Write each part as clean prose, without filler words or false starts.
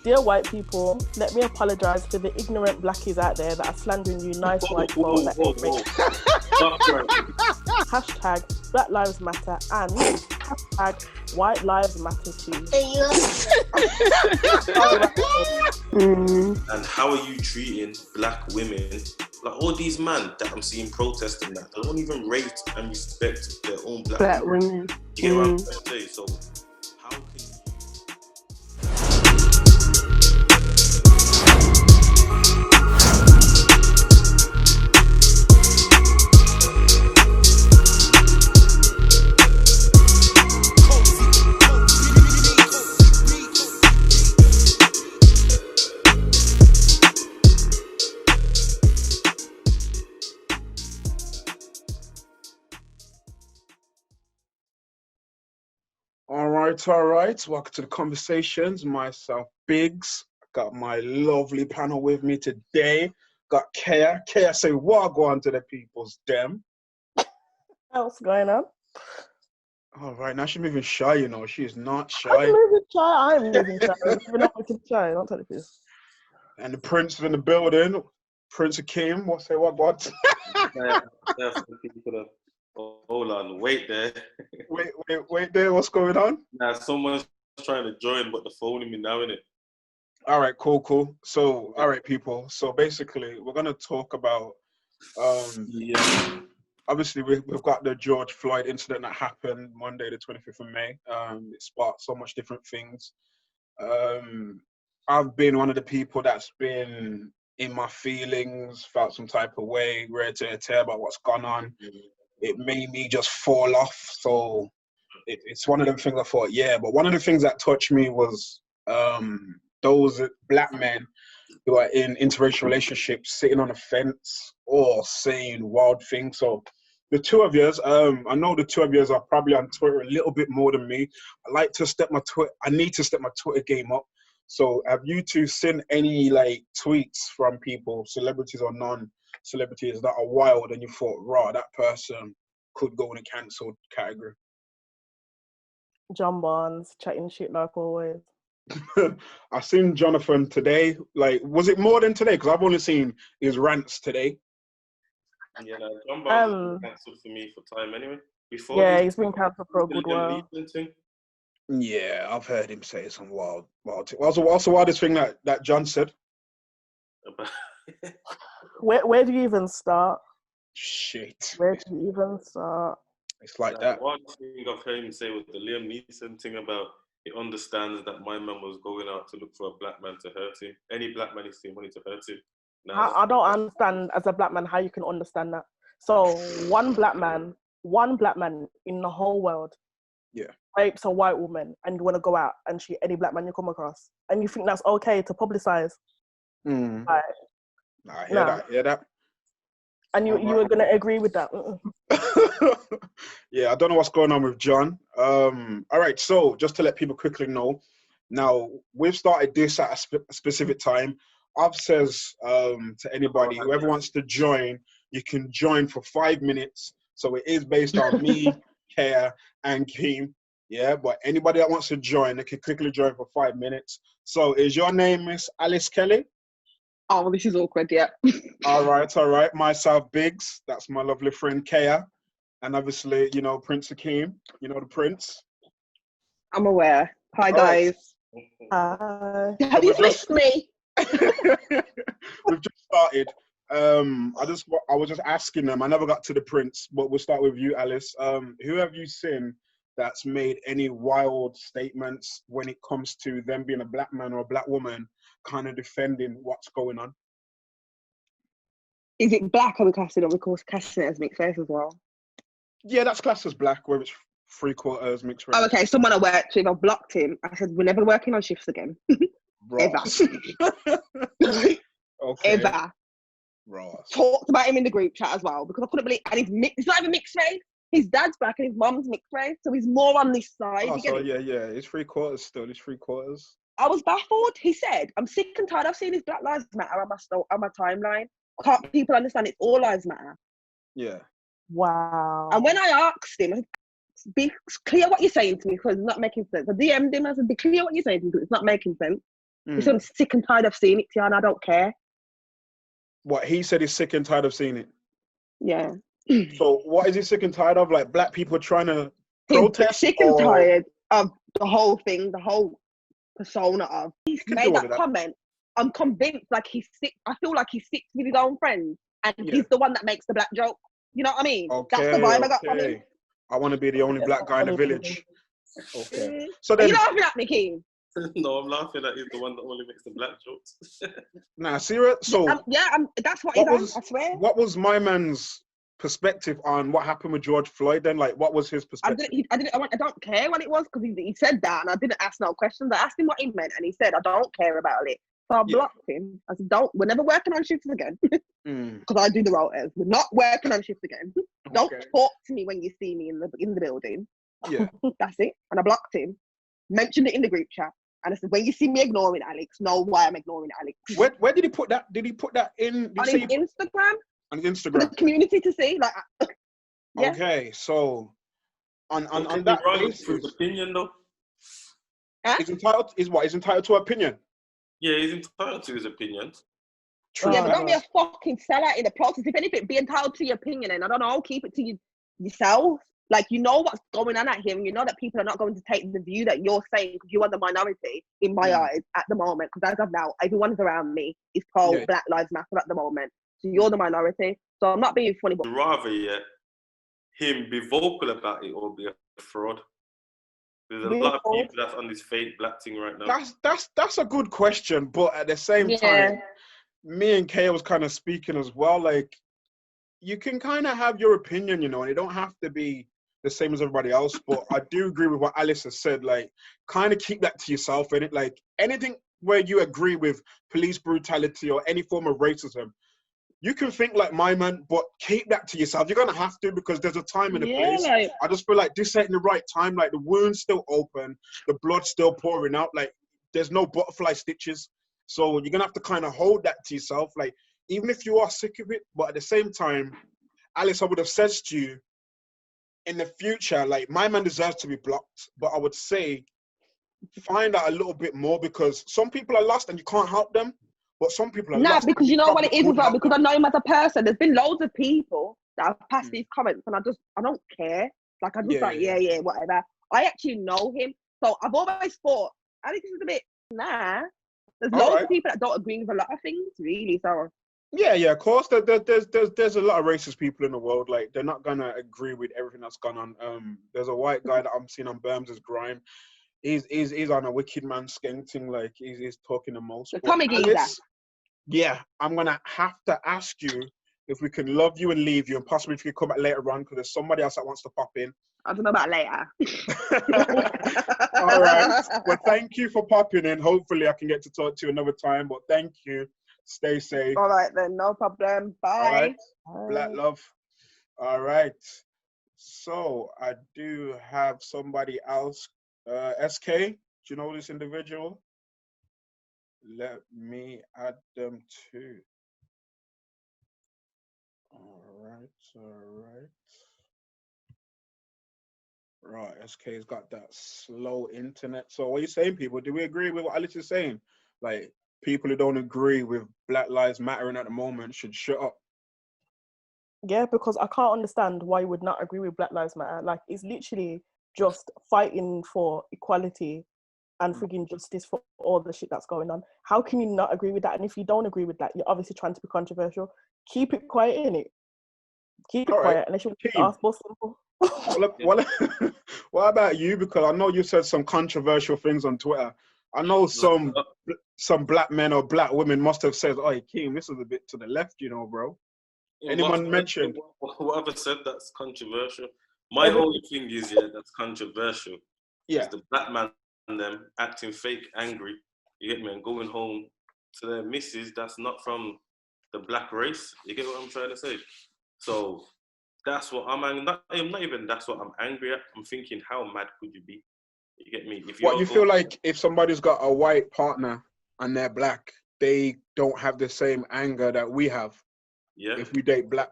Dear white people, let me apologise for the ignorant blackies out there that are slandering you nice white folk that don't make hashtag Black Lives Matter and hashtag White Lives Matter too. And how are you treating black women? Like all these men that I'm seeing protesting that, they don't even rate and respect their own black women. You get what I'm trying to say? So how can you... All right. Welcome to the conversations. Myself, Biggz. Got my lovely panel with me today. Got Kayah. Kayah, say what go on to the people's dem. What's going on? All right, now she's moving shy, you know. She is not shy. I'm moving shy. You're not moving shy. Don't tell you. And the Prince is in the building. Prince Akeem. What? Hold on, wait there. Wait there. What's going on? Now someone's trying to join, but they're phoning me now, innit? All right, cool. So, all right, people. So basically, we're gonna talk about obviously we've got the George Floyd incident that happened Monday, the 25th of May. It sparked so much different things. I've been one of the people that's been in my feelings, felt some type of way, ready to tear about what's gone on. It made me just fall off. So it's one of them things I thought, yeah. But one of the things that touched me was those black men who are in interracial relationships sitting on a fence or saying wild things. So the two of yous, I know the two of yous are probably on Twitter a little bit more than me. I need to step my Twitter game up. So have you two seen any like tweets from people, celebrities or non-celebrities, that are wild and you thought, raw, that person could go in a cancelled category? John Barnes chatting shit like always. I seen Jonathan today. Like, was it more than today? Because I've only seen his rants today. Yeah, no, John Barnes was cancelled for me for time anyway. He's been cancelled for a good while. Yeah, I've heard him say some wild thing. Also, wildest thing that John said. Where do you even start? Shit. Where do you even start? It's like that. One thing I've heard him say was the Liam Neeson thing about he understands that my man was going out to look for a black man to hurt him. Any black man he's seen wanted to hurt him. I don't understand as a black man how you can understand that. So one black man in the whole world rapes a white woman and you want to go out and shoot any black man you come across and you think that's okay to publicize. I hear that. And you were going to agree with that? Yeah, I don't know what's going on with John. All right, so just to let people quickly know, now we've started this at a specific time. I've says to anybody, whoever wants to join, you can join for 5 minutes. So it is based on me, Kayah, and Keem. Yeah, but anybody that wants to join, they can quickly join for 5 minutes. So is your name Miss Alice Kelly? Oh, this is awkward, yeah. All right. Myself, Biggz. That's my lovely friend, Kayah. And obviously, you know, Prince Akeem. You know the Prince. I'm aware. Hi, guys. Hi. Have you missed me? We've just started. I was just asking them. I never got to the Prince, but we'll start with you, Alice. Who have you seen that's made any wild statements when it comes to them being a black man or a black woman kind of defending what's going on? Is it black or we classing it as mixed race as well? Yeah, that's classed as black, where it's 3/4 mixed race. Oh, okay. Someone I worked with, I blocked him. I said, we're never working on shifts again. Ever. Okay. Ever. Ross. Talked about him in the group chat as well because I couldn't believe, and he's not even mixed race. His dad's black and his mom's mixed race, so he's more on this side. Oh, so yeah, it's 3/4 still. It's 3/4. I was baffled. He said, I'm sick and tired of seeing this Black Lives Matter on my timeline. Can't people understand it's all lives matter? Yeah. Wow. And when I asked him, I said, be clear what you're saying to me because it's not making sense. I DM'd him, I said, be clear what you're saying to me because it's not making sense. He said, I'm sick and tired of seeing it, Tiana. I don't care. What he said, he's sick and tired of seeing it. Yeah. So what is he sick and tired of? Like black people trying to protest? Sick and tired of the whole thing, the whole persona of. He made that comment. I'm convinced like he's sick. I feel like he's sick with his own friends, and he's the one that makes the black joke. You know what I mean? Okay, that's the vibe I got from him. I want to be the only black guy in the village. Okay. So then, are you laughing at me, Keem? No, I'm laughing at he's the one that only makes the black jokes. Nah, serious. So that's what he's on. I swear. What was my man's perspective on what happened with George Floyd? Then, like, what was his perspective? I don't care what it was because he said that, and I didn't ask no questions. I asked him what he meant, and he said, "I don't care about it." So I blocked him. I said, we're never working on shifts again. Because I do the rotors. We're not working on shifts again. Don't talk to me when you see me in the building. Yeah. That's it. And I blocked him. Mentioned it in the group chat. And I said, when you see me ignoring Alex, know why I'm ignoring Alex. Where did he put that? Did he put that in? On his Instagram. On his Instagram. For the community to see. Like, yeah. Okay, so on that basis, his opinion though. Huh? He's entitled to opinion. Yeah, he's entitled to his opinion. True. Yeah, but don't be a fucking sellout in the process. If anything, be entitled to your opinion, and I don't know, keep it to yourself. Like, you know what's going on at here, and you know that people are not going to take the view that you're saying because you are the minority in my eyes at the moment. Because as of now, everyone's around me is pro Black Lives Matter at the moment. So you're the minority. So I'm not being funny, but rather him be vocal about it or be a fraud. There's a lot of people that's on this fake black thing right now. That's a good question, but at the same time, me and Kayah was kind of speaking as well. Like, you can kind of have your opinion, you know, and it don't have to be the same as everybody else. But I do agree with what Alice has said. Like, kind of keep that to yourself, innit? Like, anything where you agree with police brutality or any form of racism, you can think like my man, but keep that to yourself. You're gonna have to, because there's a time and a place. Like, I just feel like this ain't the right time. Like, the wound's still open, the blood's still pouring out. Like, there's no butterfly stitches. So you're gonna have to kind of hold that to yourself. Like, even if you are sick of it, but at the same time, Alice, I would have said to you, in the future, like, my man deserves to be blocked. But I would say, find out a little bit more, because some people are lost and you can't help them. But some people are lost. Because you know what it is as well, because I know him as a person. There's been loads of people that have passed these comments, and I don't care. Like, I just whatever. I actually know him. So I've always thought, Alex is a bit, There's loads of people that don't agree with a lot of things, really. So yeah, of course. There's a lot of racist people in the world. Like, they're not gonna agree with everything that's gone on. There's a white guy that I'm seeing on Berms' Grime. He's on a wicked man skanking. Like, he's talking the most. Tommy Geezer. Yeah, I'm gonna have to ask you if we can love you and leave you, and possibly if you can come back later on, because there's somebody else that wants to pop in. I don't know about later. All right. Well, thank you for popping in. Hopefully, I can get to talk to you another time. But thank you. Stay safe. All right then, no problem. Bye. All right. Black love. All right. So I do have somebody else. SK, do you know this individual? Let me add them too. All right. Right, SK's got that slow internet. So what are you saying, people? Do we agree with what Alice is saying? Like, people who don't agree with Black Lives Mattering at the moment should shut up. Yeah, because I can't understand why you would not agree with Black Lives Matter. Like, it's literally just fighting for equality and frigging justice for all the shit that's going on. How can you not agree with that? And if you don't agree with that, you're obviously trying to be controversial. Keep it quiet, innit? Keep it quiet, unless you ask more simple. What about you? Because I know you said some controversial things on Twitter. I know some black men or black women must have said, "Oh, Akeem, this is a bit to the left, you know, bro." Anyone mentioned? Whoever said that's controversial. My only thing is, that's controversial. Yeah. Is the black man and them acting fake angry, you get me, and going home to their missus that's not from the black race. You get what I'm trying to say? So that's what I'm not even that's what I'm angry at. I'm thinking, how mad could you be? You get me? If you feel like if somebody's got a white partner and they're black, they don't have the same anger that we have. Yeah. If we date black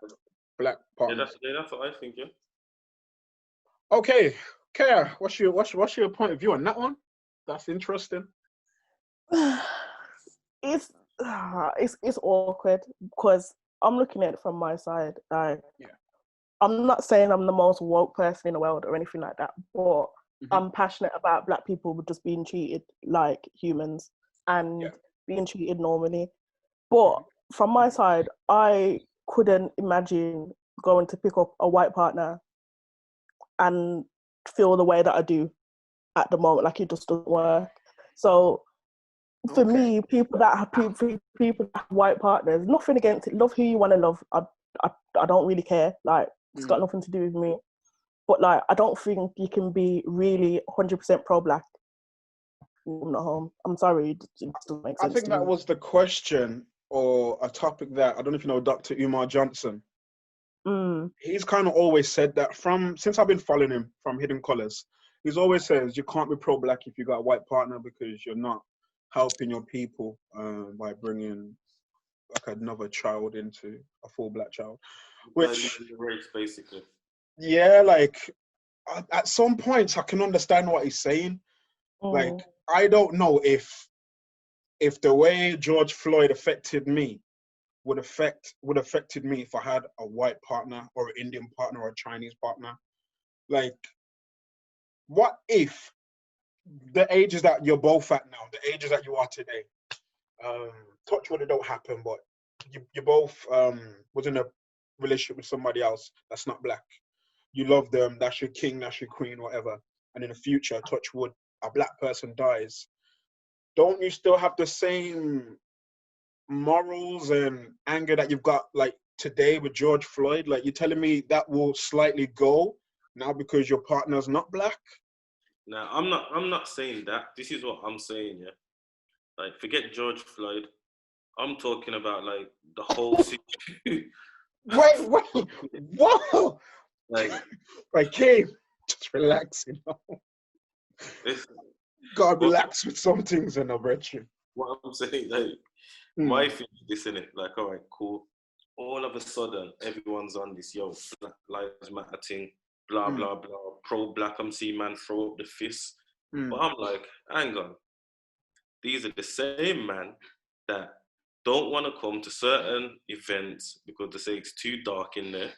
partners. Yeah, that's what I think. Yeah. Okay, Kayah, what's your point of view on that one? That's interesting. It's awkward because I'm looking at it from my side. Like, I'm not saying I'm the most woke person in the world or anything like that, but I'm passionate about Black people just being treated like humans and being treated normally. But from my side, I couldn't imagine going to pick up a white partner and feel the way that I do at the moment. Like, it just doesn't work. So for me, people that have white partners, nothing against it. Love who you want to love. I don't really care. Like, it's got nothing to do with me. But like, I don't think you can be really 100% pro-Black. I'm not home. I'm sorry. It doesn't make sense. I think that was the question, or a topic that, I don't know if you know Dr. Umar Johnson. He's kind of always said that since I've been following him from Hidden Colours. He's always says you can't be pro-Black if you got a white partner because you're not helping your people by bringing like another child into a full Black child. Which race, basically. Yeah, like at some points I can understand what he's saying. Like, I don't know if the way George Floyd affected me would affected me if I had a white partner or an Indian partner or a Chinese partner. Like, what if the ages that you're both at now, the ages that you are today, touch wood, it don't happen, but you both was in a relationship with somebody else that's not Black. You love them, that's your king, that's your queen, whatever. And in the future, touch wood, a Black person dies. Don't you still have the same morals and anger that you've got like today with George Floyd? Like, you're telling me that will slightly go now because your partner's not Black? No, I'm not saying that. This is what I'm saying, yeah. Like, forget George Floyd. I'm talking about like the whole situation. Wait, whoa! Like, Kay, just relax, you know. Gotta relax with some things in a brethren. What I'm saying, like, my thing is this, innit? Like, all right, cool. All of a sudden, everyone's on this, Black Lives Matter thing, blah, blah, blah, pro-Black, I'm seeing man throw up the fist. But I'm like, hang on. These are the same man that don't want to come to certain events because they say it's too dark in there,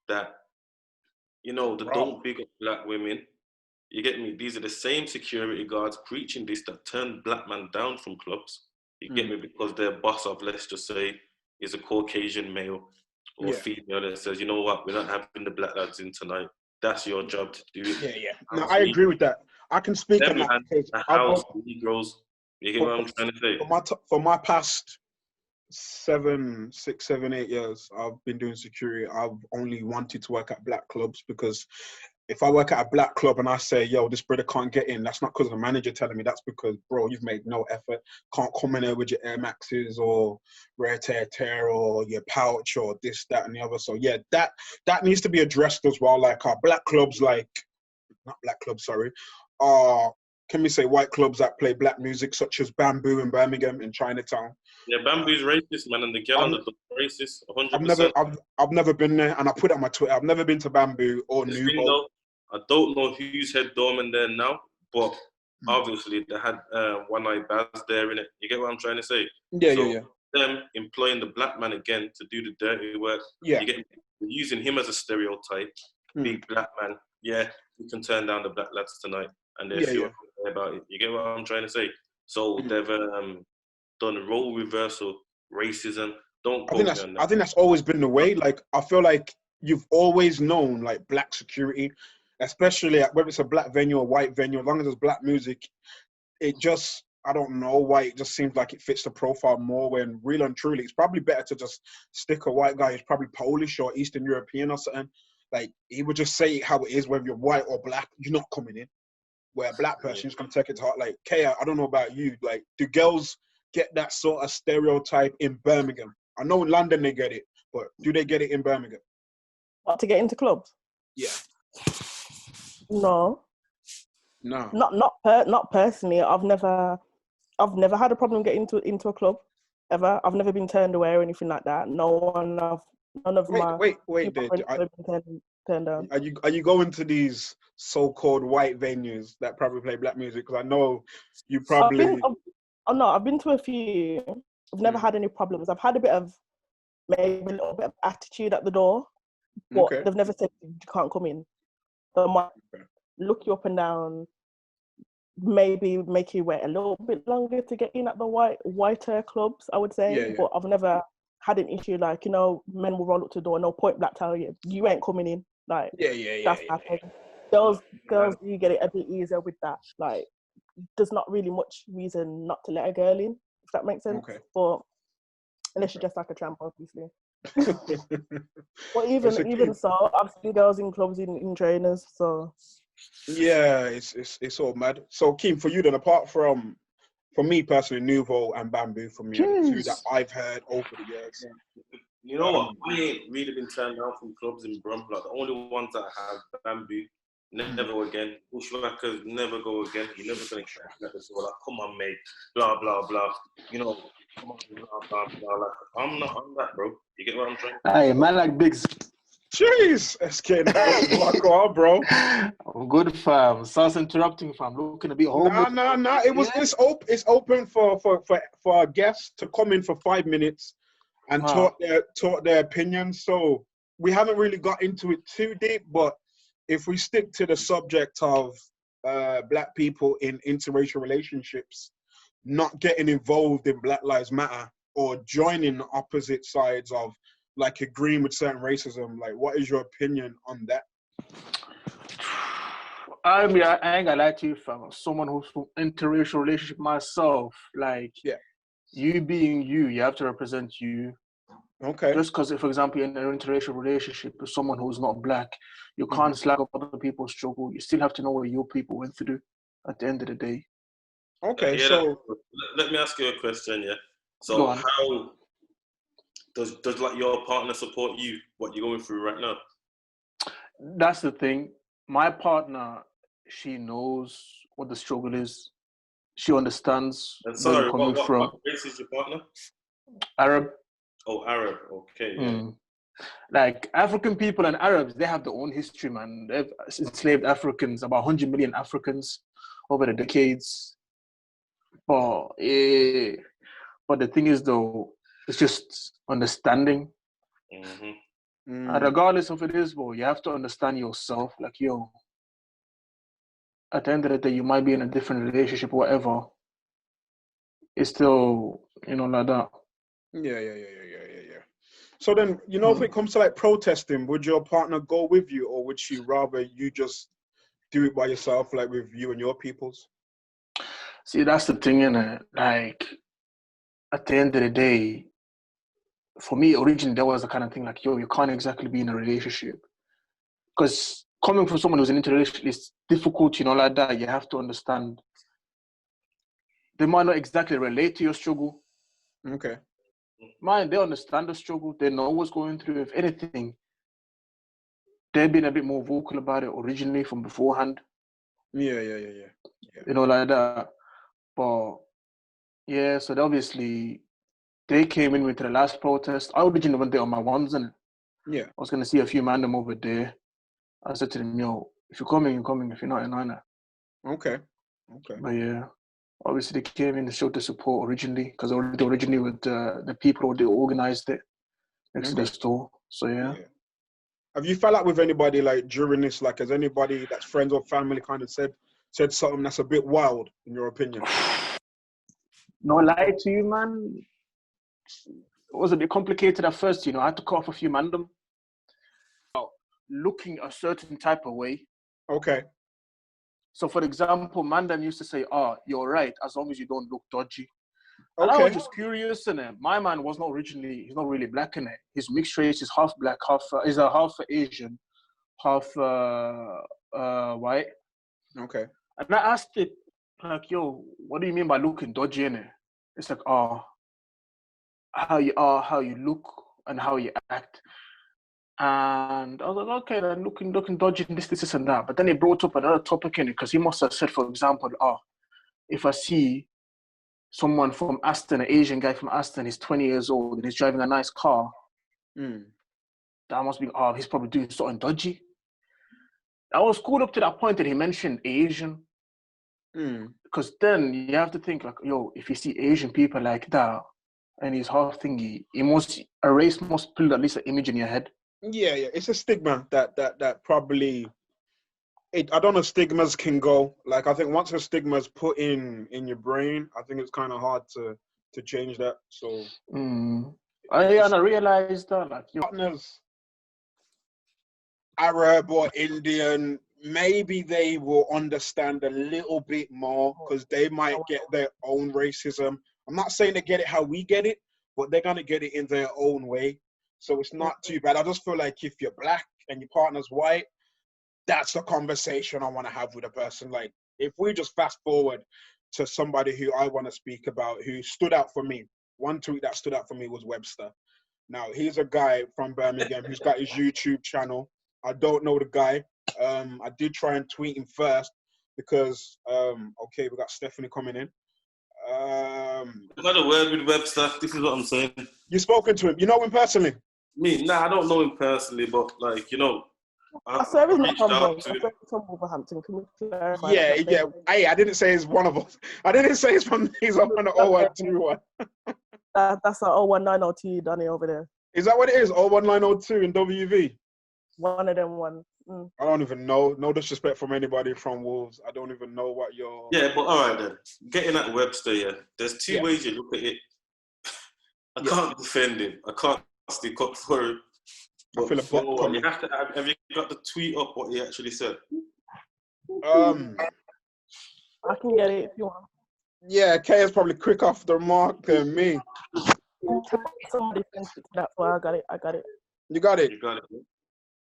that, you know, they don't big up Black women. You get me? These are the same security guards preaching this that turn Black man down from clubs. You get me? Because their boss of, let's just say, is a Caucasian male or female that says, you know what, we're not having the Black lads in tonight. That's your job to do it. Yeah. No, I agree with that. I can speak on that case. The house, Negroes. You get what I'm trying to say? For my past 7, 8 years, I've been doing security. I've only wanted to work at Black clubs because if I work at a Black club and I say, yo, this brother can't get in, that's not because of the manager telling me. That's because, bro, you've made no effort. Can't come in there with your Air Maxes or rare tear or your pouch or this, that, and the other. So yeah, that needs to be addressed as well. Like our Black clubs, can we say white clubs that play Black music, such as Bamboo in Birmingham in Chinatown. Yeah, Bamboo's racist, man, and the girl on the racist, 100%. I've never been there, and I put it on my Twitter. I've never been to Bamboo or New Hope. I don't know who's head doorman there now, but obviously they had One Eye Baz there in it. You get what I'm trying to say? Yeah. Them employing the Black man again to do the dirty work. Yeah. You get using him as a stereotype. Big Black man. Yeah, you can turn down the Black lads tonight, and they feel about it. You get what I'm trying to say? So they've done role reversal, racism. I think that's always been the way. Like, I feel like you've always known like Black security, especially whether it's a Black venue or white venue. As long as there's Black music, it just, I don't know why, it just seems like it fits the profile more. When real and truly, it's probably better to just stick a white guy who's probably Polish or Eastern European or something. Like, he would just say it how it is, whether you're white or Black. You're not coming in. Where a Black person is going to take it to heart. Like, Kayah, I don't know about you. Like, do girls get that sort of stereotype in Birmingham? I know in London they get it, but do they get it in Birmingham? What, to get into clubs? Yeah. No. Not personally. I've never had a problem getting into a club ever. I've never been turned away or anything like that. None of my wait. Turned down. Are you going to these so-called white venues that probably play Black music? Because I know you probably. Oh no, I've been to a few. I've never had any problems. I've had maybe a little bit of attitude at the door, but they've never said you can't come in. They might look you up and down, maybe make you wait a little bit longer to get in at the whiter clubs, I would say. But I've never had an issue like, you know, men will roll up to the door and they'll point blank tell you ain't coming in. Like that's happened. Girls you get it a bit easier with that. Like there's not really much reason not to let a girl in, if that makes sense. But unless you're just like a tramp, obviously. But even so, I've seen girls in clubs in trainers, so yeah, it's all mad. So Akeem, for you then, apart from me personally, Nouveau and Bamboo, for me, are the two that I've heard over the years. You know what? I ain't really been turned down from clubs in Brumplot. The only ones that I have, Bamboo, never go again. Bushwhackers, never go again. You're never going to catch that. So like, come on, mate. Blah, blah, blah. You know, come on, blah, blah, blah. Like, I'm not on that, bro. You get what I'm trying to say? Hey, man like Biggz. Jeez, it's getting black on, bro. Good, fam. Sounds interrupting, fam. Looking a bit homeless. Nah. It's open for our guests to come in for 5 minutes and talk their opinions. So we haven't really got into it too deep, but if we stick to the subject of black people in interracial relationships, not getting involved in Black Lives Matter or joining the opposite sides of like agreeing with certain racism, like what is your opinion on that? I mean, I ain't gonna lie to you, fam. Someone who's from interracial relationship myself, like you being you have to represent you. Okay. Just because, for example, you're in an interracial relationship with someone who's not black, you can't slag up other people's struggle. You still have to know what your people went through at the end of the day. Okay, so let me ask you a question, So how does like your partner support you, what you're going through right now? That's the thing. My partner, she knows what the struggle is. She understands where you're coming from. What race is your partner? Arab. Oh, Arab. Okay, Like African people and Arabs, they have their own history, man. They've enslaved Africans, about 100 million Africans over the decades. But the thing is, though, it's just understanding. And regardless of it is, bro, you have to understand yourself. Like, yo, at the end of the day, you might be in a different relationship, whatever. It's still, like that. Yeah. So then, if it comes to like protesting, would your partner go with you, or would she rather you just do it by yourself, like with you and your peoples? See, that's the thing, innit? Like, at the end of the day, for me, originally, there was the kind of thing like, yo, you can't exactly be in a relationship. Because coming from someone who's in interracial, it's difficult, like that. You have to understand. They might not exactly relate to your struggle. Okay. They understand the struggle. They know what's going through. If anything, they've been a bit more vocal about it originally from beforehand. Yeah. Like that. But, yeah, so obviously, they came in with the last protest. I originally went there on my ones, and I was going to see a few man them over there. I said to them, yo, if you're coming, you're coming. If you're not, you're not. Okay. But yeah, obviously they came in to show the support originally, because they originally with the people who organized it next to the store. So yeah. Have you fell out with anybody like during this? Like, has anybody that's friends or family kind of said something that's a bit wild in your opinion? No lie to you, man. It was a bit complicated at first, I had to cut off a few mandem. Looking a certain type of way. Okay. So, for example, mandem used to say, you're right, as long as you don't look dodgy. And I was just curious, and my man he's not really black in it. His mixed race is half black, half Asian, half white. Okay. And I asked it, like, yo, what do you mean by looking dodgy in it? It's like, how you are, how you look, and how you act. And I was like, okay, then looking dodgy, this and that. But then he brought up another topic in it, because he must have said, for example, if I see someone from Aston, an Asian guy from Aston, he's 20 years old and he's driving a nice car, that must be, he's probably doing something dodgy. I was cool up to that point that he mentioned Asian. Because then you have to think like, yo, if you see Asian people like that and he's half thingy, a race must build at least an image in your head. Yeah, it's a stigma that probably I don't know, stigmas can go. Like, I think once a stigma's put in your brain, I think it's kind of hard to change that. So I realized that, like, your partners, Arab or Indian, maybe they will understand a little bit more because they might get their own racism. I'm not saying they get it how we get it, but they're gonna get it in their own way. So it's not too bad. I just feel like if you're black and your partner's white, that's the conversation I want to have with a person. Like, if we just fast forward to somebody who I want to speak about, who stood out for me. One tweet that stood out for me was Webster. Now, he's a guy from Birmingham who's got his YouTube channel. I don't know the guy. I did try and tweet him first because, okay, we got Stephanie coming in. I've had a word with Webster. This is what I'm saying. You spoken to him? You know him personally? Me? Nah, I don't know him personally, but, like, you know, I swear he's not from Wolverhampton. Can we clarify? Yeah. Hey, I didn't say he's one of us. I didn't say he's on the 0121. That's an 01902 Danny over there. Is that what it is? 01902 in WV? One of them one. I don't even know. No disrespect from anybody from Wolves. I don't even know what you're... Yeah, but all right then. Getting at Webster, yeah. There's two ways you look at it. I can't defend him. I can't stick up for him. But you have to have you got the tweet up what he actually said? I can get it if you want. Yeah, Kayah's probably quick off the mark than me. Somebody sent it, that's why I got it. You got it? You got it. Yeah.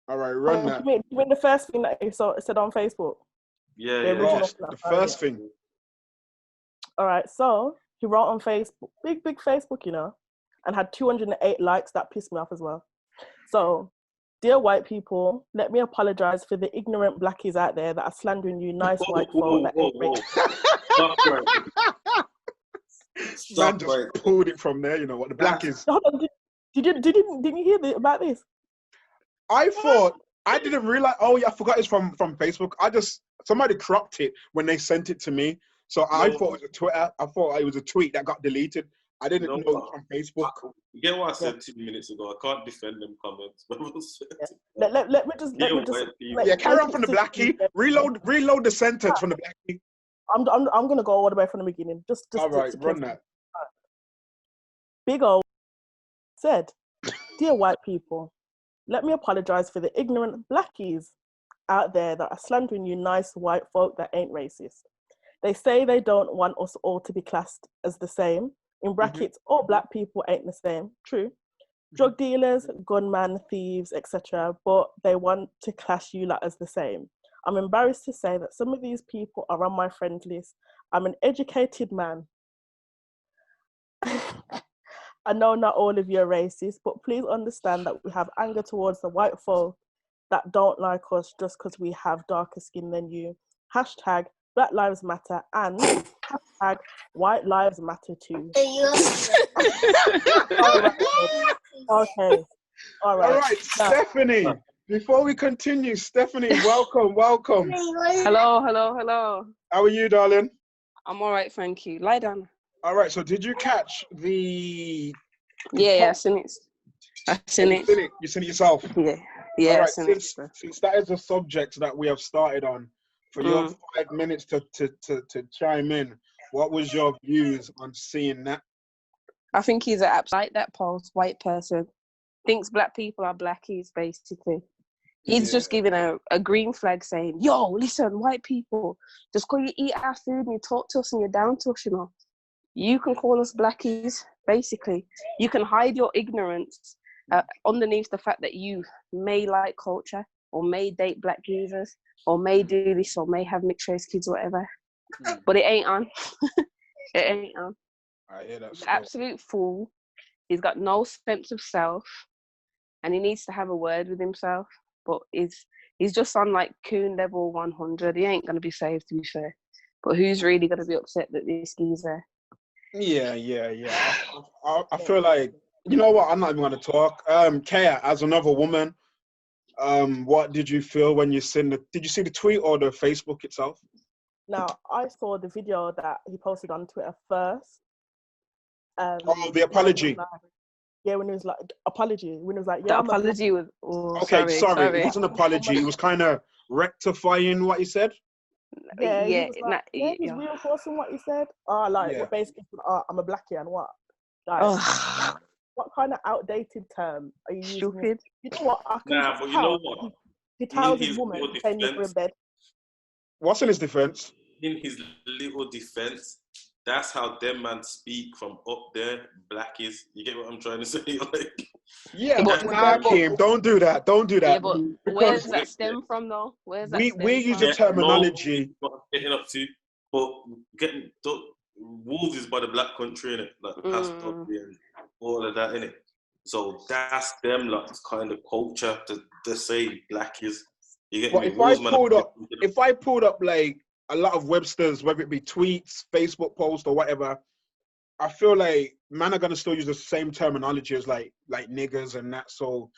All right, run that. You mean the first thing that you said on Facebook? Yeah, the first thing. All right, so he wrote on Facebook, big Facebook, you know, and had 208 likes. That pissed me off as well. So, dear white people, let me apologize for the ignorant blackies out there that are slandering you nice white folk that ain't rich. Man just pulled it from there, you know what the black is. Didn't you hear about this? I thought, I didn't realize, I forgot it's from Facebook. Somebody cropped it when they sent it to me. So I thought it was a Twitter. I thought it was a tweet that got deleted. I didn't know it was from Facebook. You get what I said 2 minutes ago? I can't defend them comments. Let me just carry on from the blackie. Reload the sentence from the blackie. I'm gonna go all the way from the beginning. Just all right, run that. Big O said, "Dear white people, let me apologize for the ignorant blackies out there that are slandering you nice white folk that ain't racist. They say they don't want us all to be classed as the same. In brackets, all black people ain't the same. True. Drug dealers, gunmen, thieves, etc. But they want to class you lot as the same. I'm embarrassed to say that some of these people are on my friend list. I'm an educated man. I know not all of you are racist, but please understand that we have anger towards the white folk that don't like us just because we have darker skin than you. Hashtag Black Lives Matter and hashtag White Lives Matter too." Okay. All right. Stephanie. Before we continue, Stephanie, welcome. Hello. How are you, darling? I'm all right, thank you. Lie down. All right, so did you catch the... Yeah, I've seen it. You seen it yourself? Yeah. All right, since that is a subject that we have started on, for your 5 minutes to chime in, what was your views on seeing that? I think he's an like that post white person. Thinks black people are blackies, basically. He's just giving a green flag saying, yo, listen, white people, just because you eat our food and you talk to us and you're down to us, you know, you can call us blackies, basically. You can hide your ignorance underneath the fact that you may like culture or may date black users or may do this or may have mixed race kids or whatever. But it ain't on. It ain't on. I hear that. He's an absolute fool. He's got no sense of self and he needs to have a word with himself. But he's just on like coon level 100. He ain't going to be saved, to be fair. But who's really going to be upset that this geezer? Yeah. I feel like, you know what, I'm not even going to talk. Kayah, as another woman, what did you feel when you did you see the tweet or the Facebook itself? Now, I saw the video that he posted on Twitter first. The apology. When he was like, apology. When he was like, the apology was... okay, sorry. It wasn't an apology. It was kind of rectifying what he said. Yeah, he was reinforcing what he said. What basically, I'm a blackie and what? Like, what kind of outdated term are you using? Stupid. You know what? I can but you know what? He tells his woman saying you're in bed. What's in his defense? In his little defense, that's how them man speak from up there, blackies. You get what I'm trying to say? Like, Kim, don't do that. Don't do that. Yeah, but where's that stem from, though? Where's that stem we use the terminology. What I'm getting up to, but wolves is by the black country, innit? Like, past and all of that, innit? So that's them, like, kind of culture to say blackies. You get me? If I pulled up like a lot of Webster's, whether it be tweets, Facebook posts, or whatever, I feel like man are gonna still use the same terminology as like niggers and that. So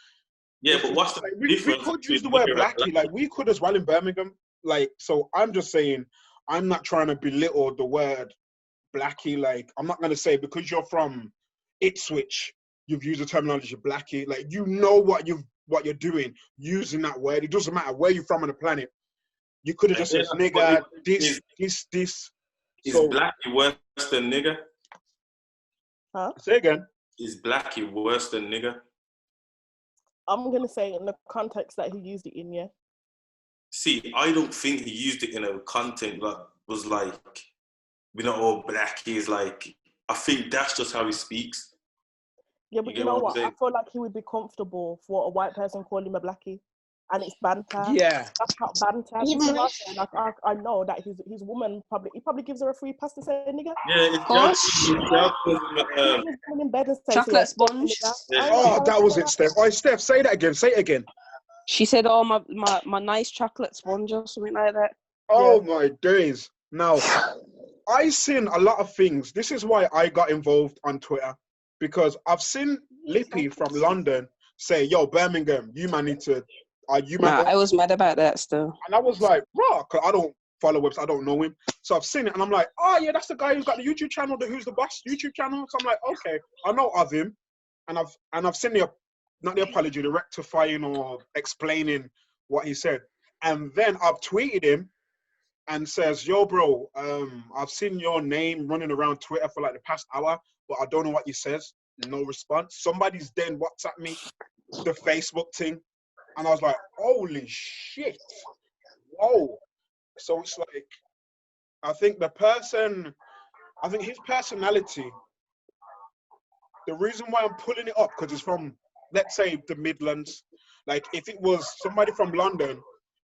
but what's the difference? We could use the word blackie, like we could as well in Birmingham. Like, so I'm just saying, I'm not trying to belittle the word blackie. Like, I'm not gonna say because you're from Ipswich, you've used the terminology blackie. Like, you know what you're doing using that word. It doesn't matter where you're from on the planet. You could have just said nigga, this. Is blackie worse than nigger? Huh? Say again. Is blackie worse than nigger? I'm gonna say in the context that he used it in, yeah. See, I don't think he used it in a content that was like, we're not all blackies. Like, I think that's just how he speaks. Yeah, but you know what? I feel like he would be comfortable for a white person calling him a blackie, and it's banter. Yeah, that's not banter. Like, I know that his woman probably gives her a free pass to say nigga. Yeah, of course. In bed and say, chocolate sponge. Oh, that was it, Steph. Oh, Steph, say that again. Say it again. She said, "Oh, my nice chocolate sponge" or something like that. Oh my days! Now, I seen a lot of things. This is why I got involved on Twitter, because I've seen Lippy from London say, "Yo, Birmingham, you man need to." I was mad about that still. And I was like, "Bro, I don't follow Webs. I don't know him." So I've seen it, and I'm like, "Oh yeah, that's the guy who's got the YouTube channel, the Who's the Boss YouTube channel." So I'm like, "Okay, I know of him," and I've seen not the apology, the rectifying or explaining what he said, and then I've tweeted him and says, "Yo, bro, I've seen your name running around Twitter for like the past hour, but I don't know what you says." No response. Somebody's then WhatsApp me the Facebook thing. And I was like, holy shit. Whoa. So it's like, I think his personality, the reason why I'm pulling it up, because it's from, let's say, the Midlands. Like, if it was somebody from London,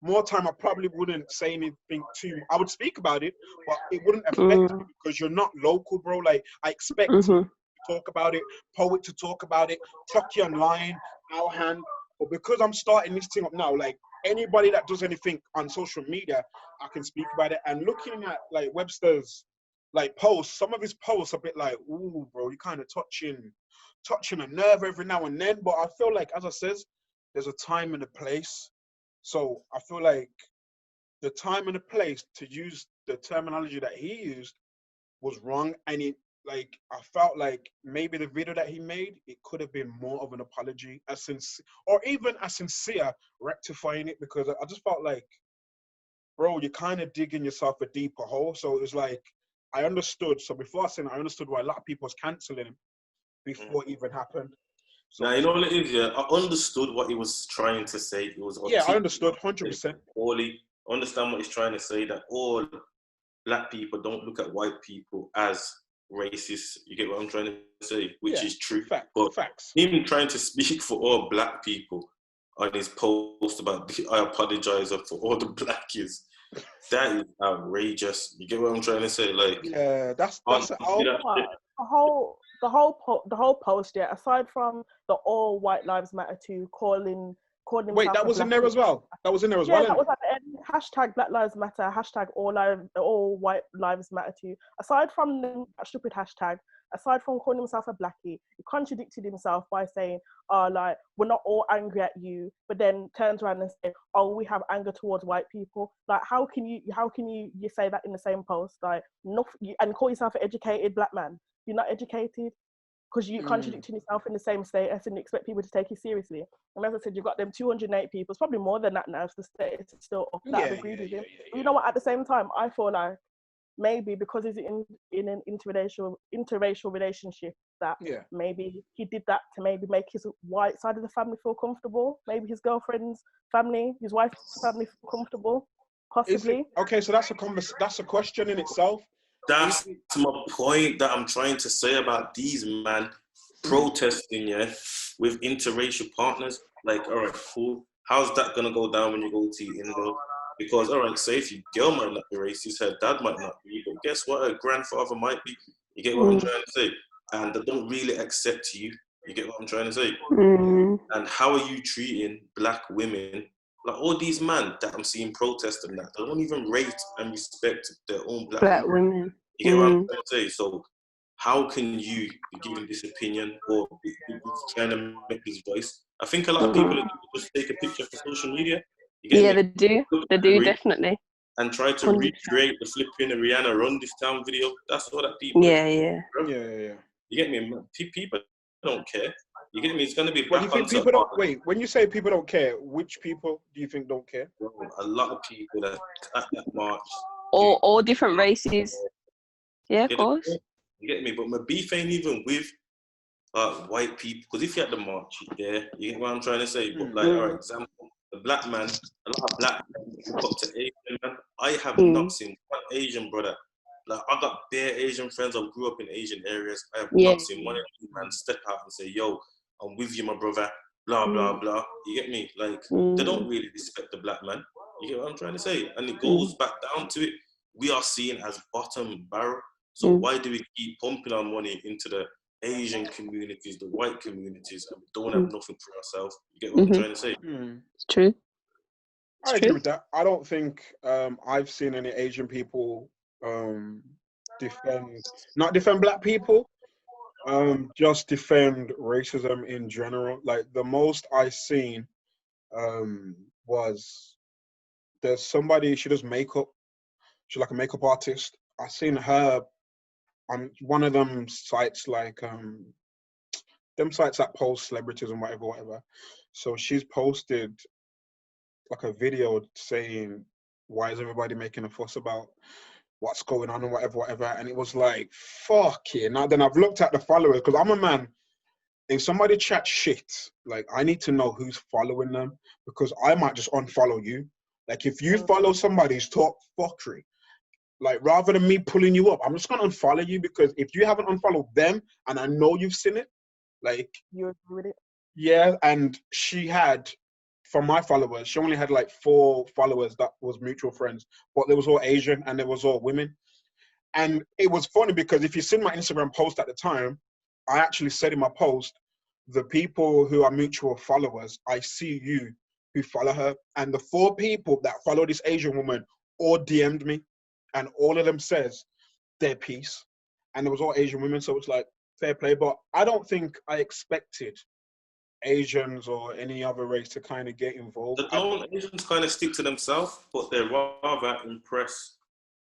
more time I probably wouldn't say anything I would speak about it, but it wouldn't affect me because you're not local, bro. Like, I expect you to talk about it, Poet to talk about it, Chucky online, our hand. But because I'm starting this thing up now, like anybody that does anything on social media, I can speak about it. And looking at like Webster's like posts, some of his posts are a bit like, ooh, bro, you kind of touching a nerve every now and then. But I feel like, as I says, there's a time and a place. So I feel like the time and the place to use the terminology that he used was wrong. And I felt like maybe the video that he made, it could have been more of an apology, or even a sincere rectifying it, because I just felt like, bro, you're kind of digging yourself a deeper hole. So it was like, I understood. So before I said it, I understood why a lot of people was cancelling him before it even happened. So, now, you know what it is, yeah? I understood what he was trying to say. It was I understood 100%. Understand what he's trying to say, that all black people don't look at white people as racist. You get what I'm trying to say, which is true. Facts. Him trying to speak for all black people on his post about I apologize for all the blackies, that is outrageous. You get what I'm trying to say? Like, yeah, that's the whole post. Yeah, aside from the all white lives matter to calling. Wait, that was in there as well. That was in there as well. Yeah, that was at the end. Hashtag Black Lives Matter. Hashtag all white lives matter too. Aside from that stupid hashtag, aside from calling himself a blackie, he contradicted himself by saying, "Oh, like we're not all angry at you," but then turns around and says, "Oh, we have anger towards white people." Like, how can you say that in the same post? Like, and call yourself an educated black man? You're not educated, because you contradicting yourself in the same status and you expect people to take you seriously. And as I said, you've got them 208 people. It's probably more than that now if the status is still up that have agreed with him. But you know what? At the same time, I feel like maybe because he's in an interracial relationship, that maybe he did that to maybe make his white side of the family feel comfortable. Maybe his girlfriend's family, his wife's family feel comfortable, possibly. Okay, so that's a question in itself. That's my point that I'm trying to say about these man protesting, with interracial partners. Like, all right, cool. How's that gonna go down when you go to in-law? Because, all right, say if your girl might not be racist, her dad might not be, but guess what? Her grandfather might be. You get what I'm trying to say? And they don't really accept you. You get what I'm trying to say? And how are you treating black women? Like all these men that I'm seeing protesting that, they don't even rate and respect their own black women. You get what I'm trying to say? So how can you be giving this opinion or be trying to make this voice? I think a lot of people just take a picture for social media. They do. They do, definitely. And try to 100%. Recreate the flipping Rihanna Run This Town video. That's all that people Yeah. You get me? People don't care. You get me? It's going to be back you think people don't, wait, when you say people don't care, which people do you think don't care? A lot of people that at that march. All different races. Yeah, of course. You get me? But my beef ain't even with white people. Because if you're at the march, you're there. You get what I'm trying to say? But like, for example, the black man, a lot of black men look up to Asian man. I have not seen one Asian brother. Like, I got bare Asian friends. I grew up in Asian areas. I have not seen one Asian man step out and say, "Yo, I'm with you, my brother." Blah blah blah. You get me? Like, they don't really respect the black man. You get what I'm trying to say? And it goes back down to it. We are seen as bottom barrel. So why do we keep pumping our money into the Asian communities, the white communities, and we don't have nothing for ourselves? You get what I'm trying to say? It's true. I agree with that. I don't think I've seen any Asian people not defend black people, just defend racism in general. Like, the most I seen was there's somebody, she does makeup. She's like a makeup artist. I seen her on one of them sites, like them sites that post celebrities and whatever. So she's posted like a video saying, "Why is everybody making a fuss about what's going on and whatever?" And it was like, fuck it. Now then I've looked at the followers, because I'm a man. If somebody chats shit, like, I need to know who's following them, because I might just unfollow you. Like, if you follow somebody's talk fuckery, like, rather than me pulling you up, I'm just gonna unfollow you, because if you haven't unfollowed them and I know you've seen it, like, you agree with it? Yeah, and she had, from my followers, she only had like 4 followers that was mutual friends, but they was all Asian and they was all women. And it was funny because if you seen my Instagram post at the time, I actually said in my post, the people who are mutual followers, I see you who follow her. And the 4 people that follow this Asian woman all DM'd me, and all of them says their piece. And it was all Asian women, so it's like, fair play. But I don't think I expected Asians or any other race to kind of get involved. Asians kind of stick to themselves, but they rather impress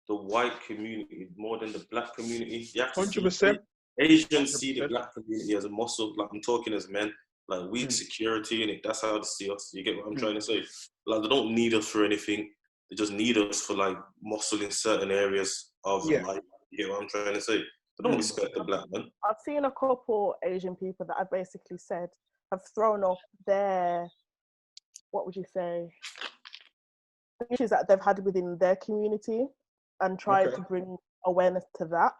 the white community more than the black community. You have to 100%. Asians see the black community as a muscle. Like, I'm talking as men, like, we need security in it. That's how they see us. You get what I'm trying to say? Like, they don't need us for anything. They just need us for, like, muscle in certain areas of life. You get what I'm trying to say? They don't respect the black man. I've seen a couple Asian people that I've basically said have thrown off their, what would you say, issues that they've had within their community and tried to bring awareness to that,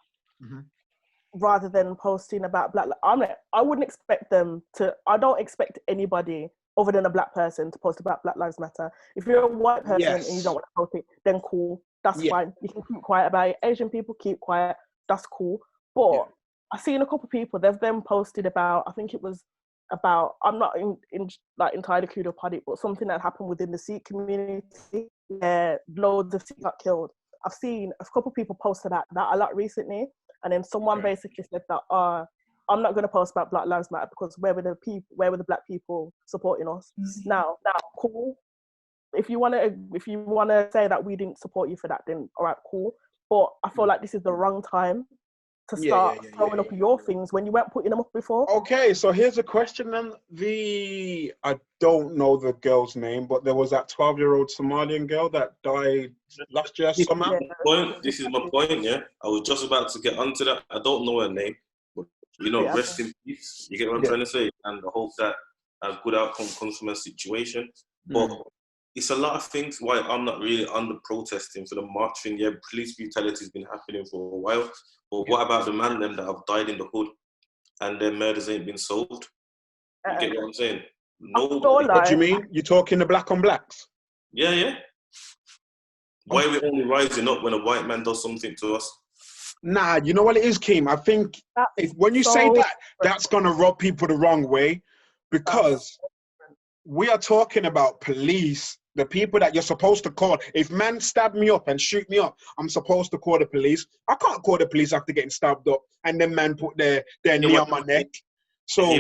rather than posting about black. I wouldn't expect them to. I don't expect anybody other than a black person to post about Black Lives Matter. If you're a white person and you don't want to post it, then cool, that's fine. You can keep quiet about it. Asian people keep quiet, that's cool. But I've seen a couple of people, they've then posted about, I think it was about, I'm not entirely clued up on it, but something that happened within the Sikh community where loads of Sikhs got killed. I've seen a couple of people post about that a lot recently, And then someone basically said that, I'm not going to post about Black Lives Matter because where were the black people supporting us? Now, cool. If you want to say that we didn't support you for that, then all right, cool. But I feel like this is the wrong time to start throwing up your things when you weren't putting them up before. Okay, so here's a question then. I don't know the girl's name, but there was that 12-year-old Somalian girl that died last year summer. This is my point, yeah. I was just about to get onto that. I don't know her name, but rest in peace. You get what I'm trying to say? And I hope that a good outcome comes from a situation. But it's a lot of things why I'm not really on the protesting for the march thing. Yeah, police brutality has been happening for a while. But what about the man them that have died in the hood and their murders ain't been solved? You get what I'm saying? Nobody. What do you mean? You're talking the black on blacks? Yeah. Why are we only rising up when a white man does something to us? Nah, you know what it is, Keem? I think when you say that, that's going to rub people the wrong way, because we are talking about police, the people that you're supposed to call. If man stab me up and shoot me up, I'm supposed to call the police. I can't call the police after getting stabbed up and then man put their knee on my neck. So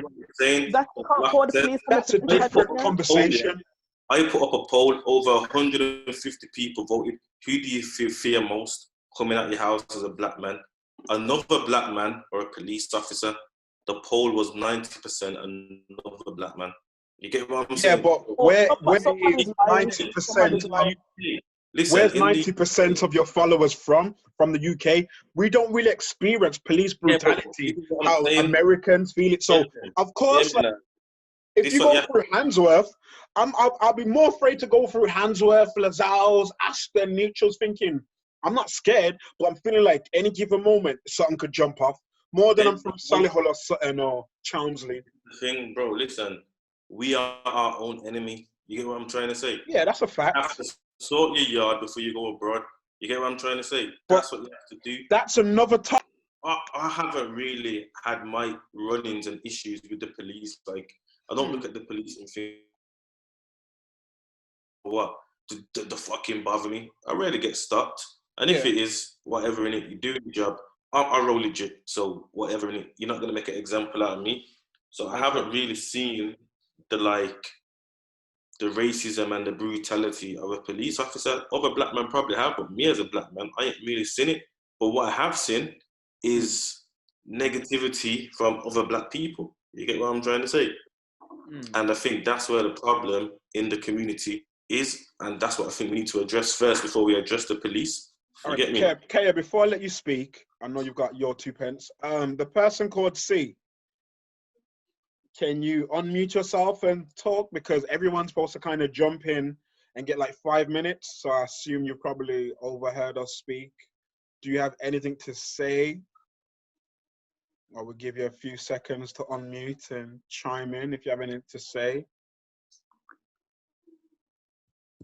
that's a different conversation. I put up a poll, over 150 people voted. Who do you fear most coming out your house as a black man? Another black man or a police officer? The poll was 90% another black man. You get what I'm saying? Yeah, but where is 90%? Where's 90% of your followers from the UK? We don't really experience police brutality, how Americans feel it. So, of course, if you go through Handsworth, I'll be more afraid to go through Handsworth, Lascelles, Aston, Neutrals, thinking, I'm not scared, but I'm feeling like any given moment, something could jump off. More than I'm from Solihull or Sutton or Chelmsley. The thing, bro, listen, we are our own enemy. You get what I'm trying to say? Yeah, that's a fact. You have to sort your yard before you go abroad. You get what I'm trying to say? That's what you have to do. That's another topic. I haven't really had my run-ins and issues with the police. Like, I don't look at the police and think, what? The fucking bother me. I rarely get stopped. And if it is, whatever in it, you do your job. I roll legit. So whatever in it, you're not going to make an example out of me. So I haven't really seen the racism and the brutality of a police officer. Other black men probably have, but me as a black man, I ain't really seen it. But what I have seen is negativity from other black people. You get what I'm trying to say? And I think that's where the problem in the community is, and that's what I think we need to address first before we address the police. You get me? Kayah, before I let you speak, I know you've got your 2 pence. The person called C, can you unmute yourself and talk? Because everyone's supposed to kind of jump in and get like 5 minutes. So I assume you probably overheard us speak. Do you have anything to say? I will give you a few seconds to unmute and chime in if you have anything to say.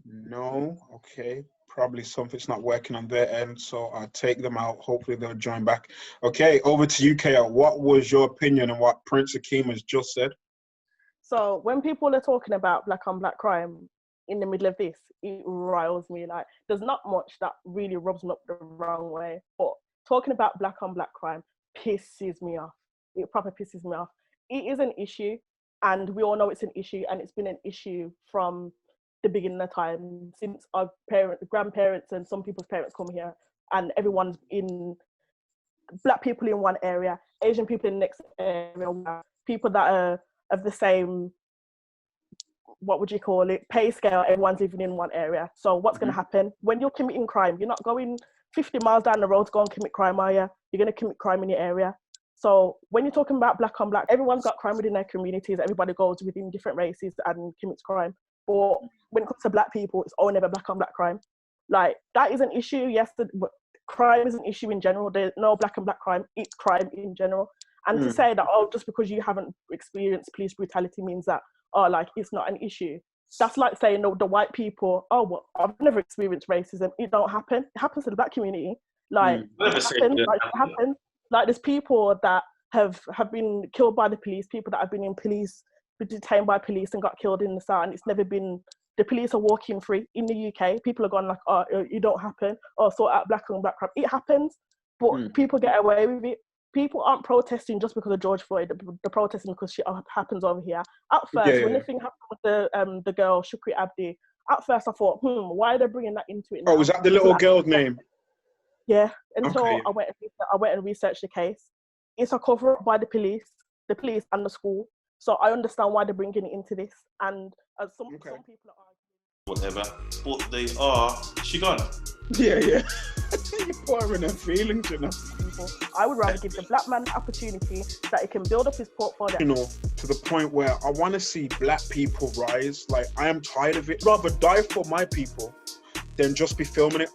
No? Okay. Probably something's not working on their end, so I'll take them out. Hopefully they'll join back. Okay, over to you, Kayah. What was your opinion on what Prince Akeem has just said? So when people are talking about black on black crime in the middle of this, it riles me. Like, there's not much that really rubs me up the wrong way, but talking about black on black crime pisses me off. It proper pisses me off. It is an issue, and we all know it's an issue, and it's been an issue from the beginning of time, since our grandparents and some people's parents come here, and everyone's in, black people in one area, Asian people in the next area, people that are of the same, what would you call it, pay scale, everyone's living in one area. So what's going to happen? When you're committing crime, you're not going 50 miles down the road to go and commit crime, are you? You're going to commit crime in your area. So when you're talking about black on black, everyone's got crime within their communities, everybody goes within different races and commits crime. But when it comes to black people, it's only never black on black crime. Like, that is an issue. Yes, crime is an issue in general. There's no black and black crime. It's crime in general. And to say that, just because you haven't experienced police brutality means that, it's not an issue. That's like saying, the white people, I've never experienced racism. It don't happen. It happens to the black community. It happens. Like, there's people that have been killed by the police, people that have been detained by police and got killed in the South, and it's never been, the police are walking free. In the UK, people are going like, it don't happen, sort out black on black crime. It happens, But people get away with it. People aren't protesting just because of George Floyd. They're protesting because shit happens over here. At first, when the thing happened with the girl, Shukri Abdi, at first I thought, why are they bringing that into it now? Oh, was that the little girl's name? Yeah, until I went and researched the case. It's a cover-up by the police and the school. So I understand why they're bringing it into this. And some people are whatever, but they are, she gone. Yeah. You're pouring her feelings, you know. I would rather give the black man the opportunity that he can build up his portfolio. You know, to the point where I want to see black people rise. Like, I am tired of it. Rather die for my people than just be filming it